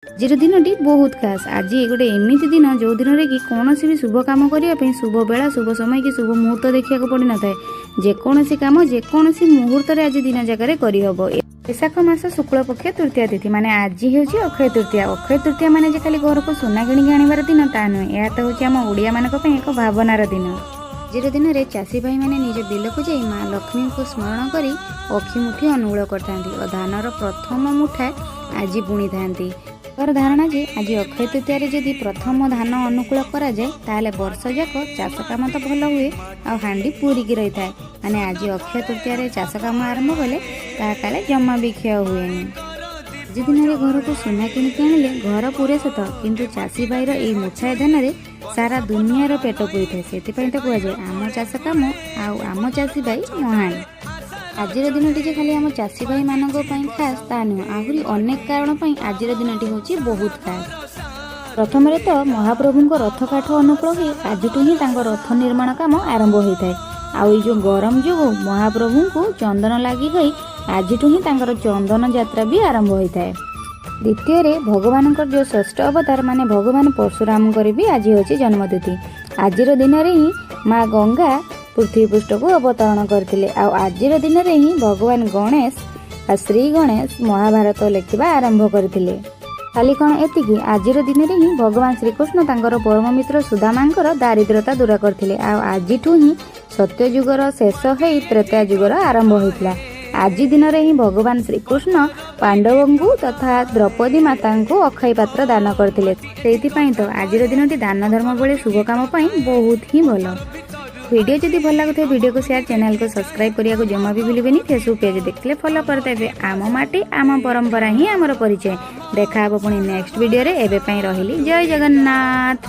ଆଜିର ଦିନଟି ବହୁତ ଖାସ୍। ଆଜି ଗୋଟେ ଏମିତି ଦିନ ଯେଉଁ ଦିନରେ କି କୌଣସି ବି ଶୁଭ କାମ କରିବା ପାଇଁ ଶୁଭ ବେଳା, ଶୁଭ ସମୟ କି ଶୁଭ ମୁହୂର୍ତ୍ତ ଦେଖିବାକୁ ପଡ଼ିନଥାଏ। ଯେକୌଣସି କାମ ଯେକୌଣସି ମୁହୂର୍ତ୍ତରେ ଆଜି ଦିନ ଜାଗାରେ କରିହେବ। ବୈଶାଖ ମାସ ଶୁକ୍ଳପକ୍ଷ ତୃତୀୟା ତିଥି ମାନେ ଆଜି ହେଉଛି ଅକ୍ଷୟ ତୃତୀୟା। ଅକ୍ଷୟ ତୃତୀୟା ମାନେ ଯେ ଖାଲି ଘରକୁ ସୁନା କିଣିକି ଆଣିବାର ଦିନ ତା ନୁହେଁ, ଏହା ତ ହେଉଛି ଆମ ଓଡ଼ିଆମାନଙ୍କ ପାଇଁ ଏକ ଭାବନାର ଦିନ। ଆଜିର ଦିନରେ ଚାଷୀ ଭାଇମାନେ ନିଜ ବିଲକୁ ଯାଇ ମା ଲକ୍ଷ୍ମୀଙ୍କୁ ସ୍ମରଣ କରି ଅକ୍ଷିମୁଠି ଅନୁକୂଳ କରିଥାନ୍ତି ଓ ଧାନର ପ୍ରଥମ ମୁଠା ଆଜି ବୁଣିଥାନ୍ତି। ତାଙ୍କର ଧାରଣା ଯେ ଆଜି ଅକ୍ଷୟ ତୃତୀୟାରେ ଯଦି ପ୍ରଥମ ଧାନ ଅନୁକୂଳ କରାଯାଏ ତାହେଲେ ବର୍ଷ ଯାକ ଚାଷ କାମ ତ ଭଲ ହୁଏ ଆଉ ହାଣ୍ଡି ପୂରିକି ରହିଥାଏ। ମାନେ ଆଜି ଅକ୍ଷୟ ତୃତୀୟାରେ ଚାଷ କାମ ଆରମ୍ଭ କଲେ ତାହା କାଳେ ଜମା ବି କ୍ଷୟ ହୁଏନି। ଆଜି ଦିନରେ ଘରକୁ ସୁନା କିଣିକି ଆଣିଲେ ଘର ପୁରେ ସତ, କିନ୍ତୁ ଚାଷୀ ଭାଇର ଏହି ମୁଠାଏ ଧାନରେ ସାରା ଦୁନିଆର ପେଟ ପୁରିଥାଏ। ସେଥିପାଇଁ ତ କୁହାଯାଏ ଆମ ଚାଷ କାମ ଆଉ ଆମ ଚାଷୀ ଭାଇ ମହାନ। ଆଜିର ଦିନଟି ଯେ ଖାଲି ଆମ ଚାଷୀ ଭାଇମାନଙ୍କ ପାଇଁ ଖାସ୍ ତା ନୁହେଁ, ଆହୁରି ଅନେକ କାରଣ ପାଇଁ ଆଜିର ଦିନଟି ହେଉଛି ବହୁତ ଖାସ୍। ପ୍ରଥମରେ ତ ମହାପ୍ରଭୁଙ୍କ ରଥ କାଠ ଅନୁକୂଳ ହୋଇ ଆଜିଠୁ ହିଁ ତାଙ୍କ ରଥ ନିର୍ମାଣ କାମ ଆରମ୍ଭ ହୋଇଥାଏ। ଆଉ ଏଇ ଯେଉଁ ଗରମ ଯୋଗୁଁ ମହାପ୍ରଭୁଙ୍କୁ ଚନ୍ଦନ ଲାଗି ହୋଇ ଆଜିଠୁ ହିଁ ତାଙ୍କର ଚନ୍ଦନ ଯାତ୍ରା ବି ଆରମ୍ଭ ହୋଇଥାଏ। ଦ୍ୱିତୀୟରେ ଭଗବାନଙ୍କର ଯେଉଁ ଷଷ୍ଠ ଅବତାର ମାନେ ଭଗବାନ ପରଶୁରାମଙ୍କର ବି ଆଜି ହେଉଛି ଜନ୍ମତିଥି। ଆଜିର ଦିନରେ ହିଁ ମା ଗଙ୍ଗା ପୃଥିବୀ ପୃଷ୍ଠକୁ ଅବତରଣ କରିଥିଲେ। ଆଉ ଆଜିର ଦିନରେ ହିଁ ଭଗବାନ ଗଣେଶ ବା ଶ୍ରୀ ଗଣେଶ ମହାଭାରତ ଲେଖିବା ଆରମ୍ଭ କରିଥିଲେ। ଖାଲି କ'ଣ ଏତିକି, ଆଜିର ଦିନରେ ହିଁ ଭଗବାନ ଶ୍ରୀକୃଷ୍ଣ ତାଙ୍କର ପରମ ମିତ୍ର ସୁଦାମାଙ୍କର ଦାରିଦ୍ରତା ଦୂର କରିଥିଲେ। ଆଉ ଆଜିଠୁ ହିଁ ସତ୍ୟ ଯୁଗର ଶେଷ ହୋଇ ତ୍ରେତୟା ଯୁଗର ଆରମ୍ଭ ହୋଇଥିଲା। ଆଜି ଦିନରେ ହିଁ ଭଗବାନ ଶ୍ରୀକୃଷ୍ଣ ପାଣ୍ଡବଙ୍କୁ ତଥା ଦ୍ରୌପଦୀ ମାତାଙ୍କୁ ଅକ୍ଷୟ ପାତ୍ର ଦାନ କରିଥିଲେ। ସେଇଥିପାଇଁ ତ ଆଜିର ଦିନଟି ଦାନ ଧର୍ମ ଭଳି ଶୁଭ କାମ ପାଇଁ ବହୁତ ହିଁ ଭଲ। ভিডিও যদি ভাল লাগুଥାଏ ভিডিଓକୁ ସେୟାର, ଚ୍ୟାନେଲକୁ ସବସ୍କ୍ରାଇବ୍ କରିବାକୁ ଜମା ବି ଭୁଲିବେନି। ଫେସବୁକ୍ ପେଜ୍ ଦେଖିଲେ ଫଲୋ କରିଦେବେ। ଆମ ମାଟି ଆମ ପରମ୍ପରା ହିଁ ଆମର ପରିଚୟ। ଦେଖା ହେବ ପୁଣି ନେକ୍ସଟ ଭିଡ଼ିଓରେ। ଏବେ ପାଇଁ ରହିଲି, ଜୟ ଜଗନ୍ନାଥ।